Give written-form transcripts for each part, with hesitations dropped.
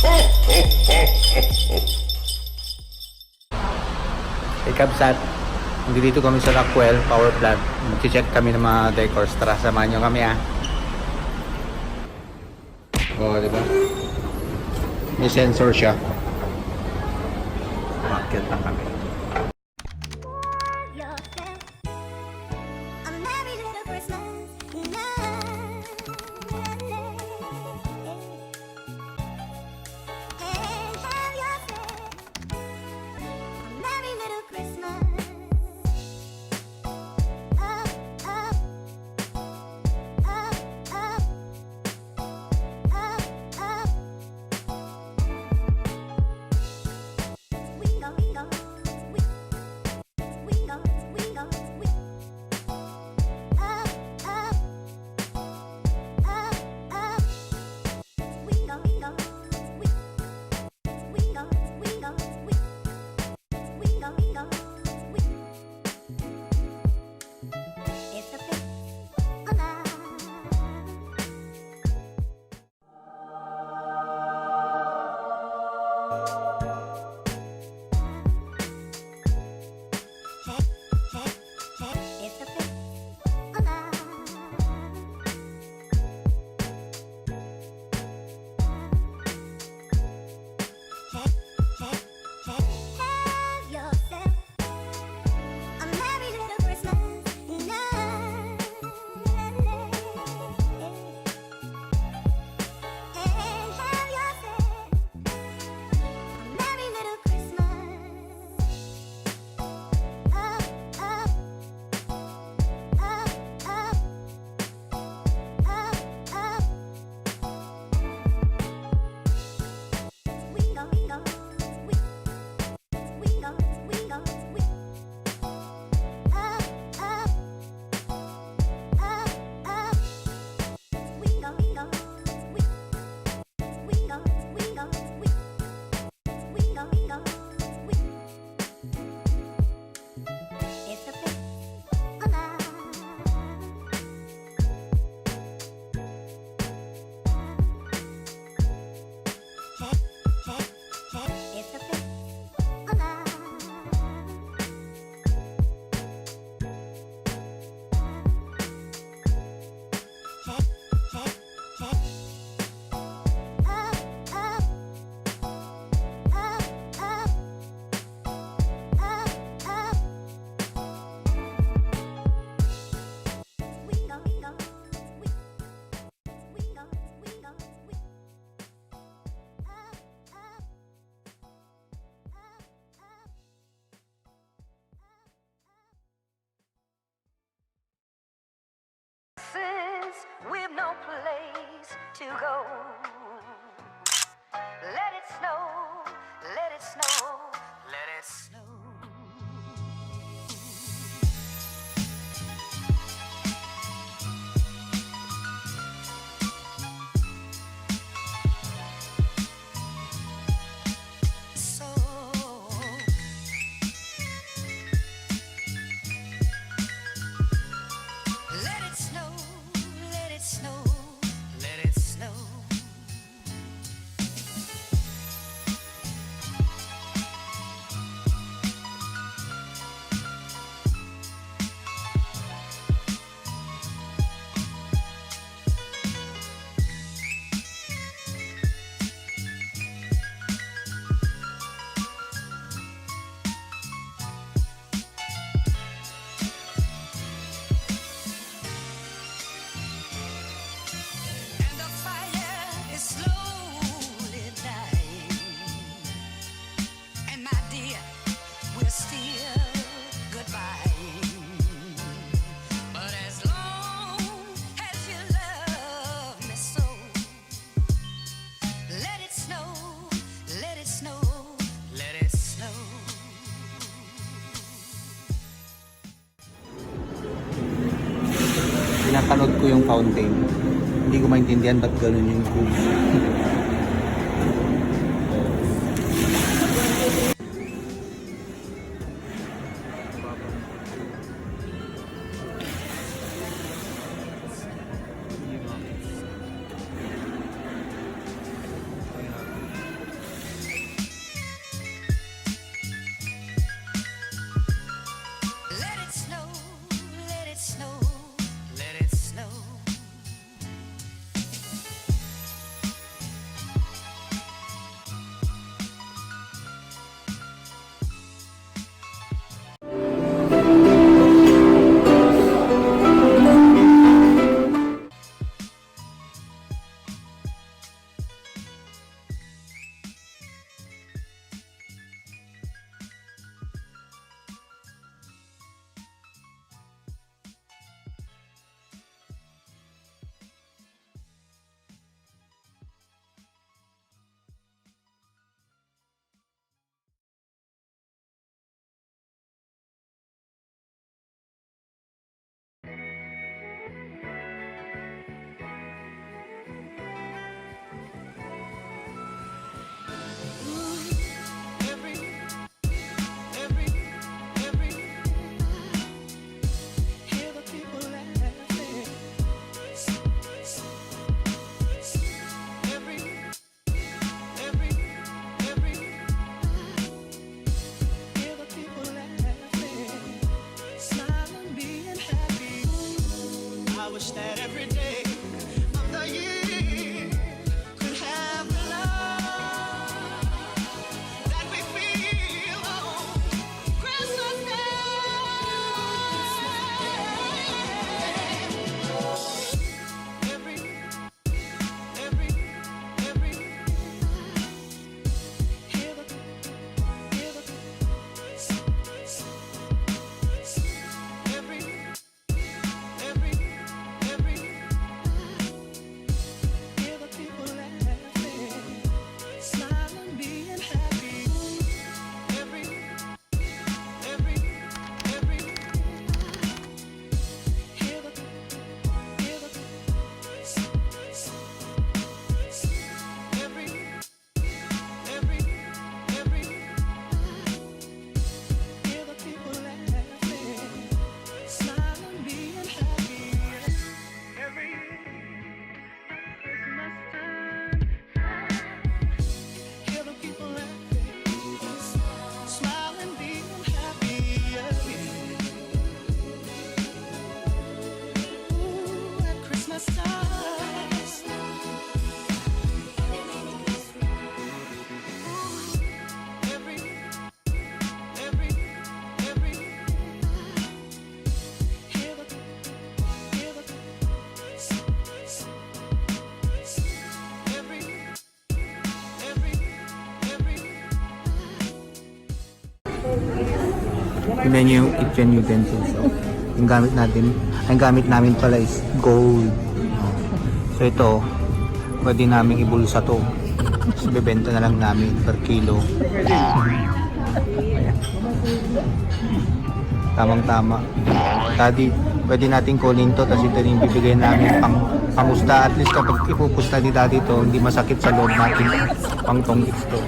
Hey Kabsat, dito kami sa Rockwell Powerplant. Mag-check kami ng mga decors. Tara, samahan nyo kami Oo, diba? May sensor siya. Bakit lang kami. We've no place to go. Let it snow, let it snow, let it snow. Pinapanood ko yung fountain. Hindi ko maintindihan ba't ganun yung tube. Tingnan nyo yung kitchen utensils. So, yung gamit namin pala is gold. So ito, pwede namin ibulsa to. Tapos bebenta na lang namin per kilo. Ayan. Tamang-tama. Daddy, pwede natin kunin to, tapos ito rin bibigay namin pangusta. At least kapag ipupusta ni Daddy to, hindi masakit sa loob natin. Pang tonggits to.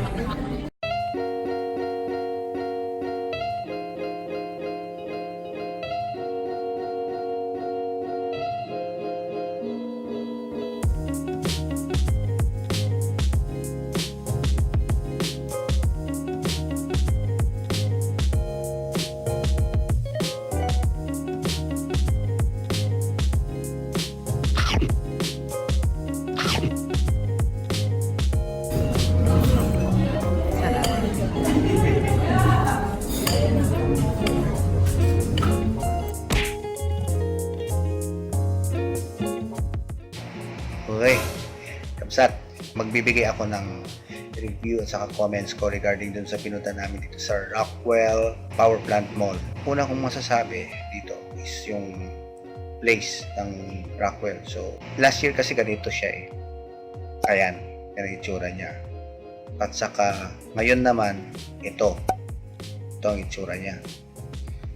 Okay, Kamsat, magbibigay ako ng review at saka comments ko regarding dun sa pinunta namin dito sa Rockwell Powerplant Mall. Una kong masasabi dito is yung place ng Rockwell. So, last year kasi ganito siya eh. Ayan, yan ang itsura niya. At saka, ngayon naman, ito ang itsura niya.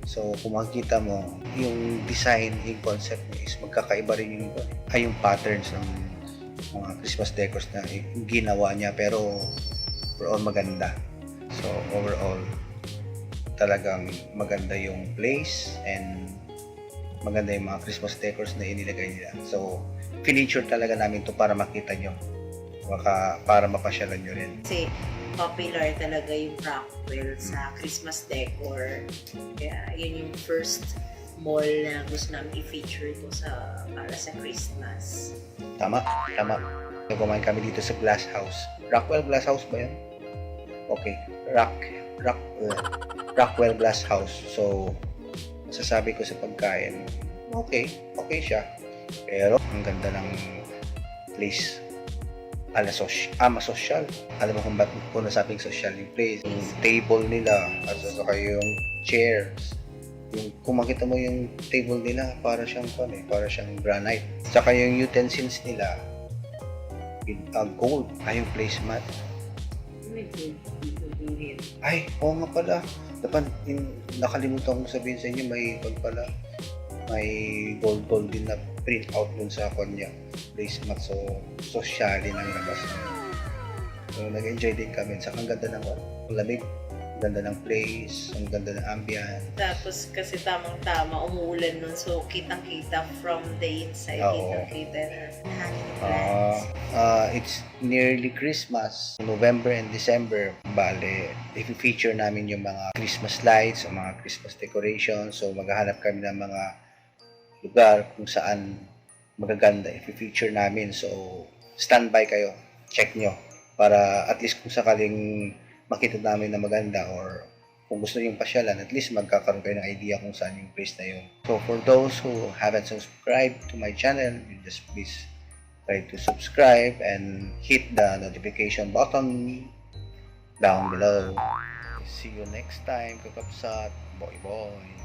So, kung makikita mo, yung design, yung concept niya is magkakaiba rin yung patterns ng mga Christmas decors na ginawa niya, pero overall maganda. So, overall, talagang maganda yung place and maganda yung mga Christmas decors na inilagay nila. So, feature talaga namin to para makita nyo. Para mapasyalan nyo rin. Kasi popular talaga yung Rockwell sa Christmas decor. Kaya yun yung first mall na gusto namin i-feature ito para sa Christmas. Tama. Kumain kami dito sa Glass House. Rockwell Glass House ba yan? Okay. Rockwell Glass House. So, masasabi ko sa pagkain, okay siya. Pero, ang ganda ng place. Masosyal. Alam mo kung ba't po nasabing social yung place. Yung table nila, at saka yung chairs. Kung makita mo yung table nila, para siyang granite. Saka yung utensils nila, gold. Yung placemat. Ay, oo nga pala. Dapat, nakalimutan kong sabihin sa inyo, may gold din na print out dun sa kanya placemat. So, socially ng labas. So, nag-enjoy din kami. Saka ang ganda ng lamig. Ang ganda ng place, ang ganda ng ambience. Tapos kasi tamang-tama, umuulan nun. So, kitang-kita from the inside. Kitang-kita na hangin ng plants. It's nearly Christmas. November and December. Bale, i-feature namin yung mga Christmas lights, o mga Christmas decorations. So, maghahanap kami ng mga lugar kung saan magaganda. I-feature namin. So, standby kayo. Check nyo. Para at least kung sakaling makita namin na maganda or kung gusto nyo yung pasyalan, at least magkakaroon kayo ng idea kung saan yung place na yun. So, for those who haven't subscribed to my channel, you just please try to subscribe and hit the notification button down below. See you next time, kakapsat. Boy.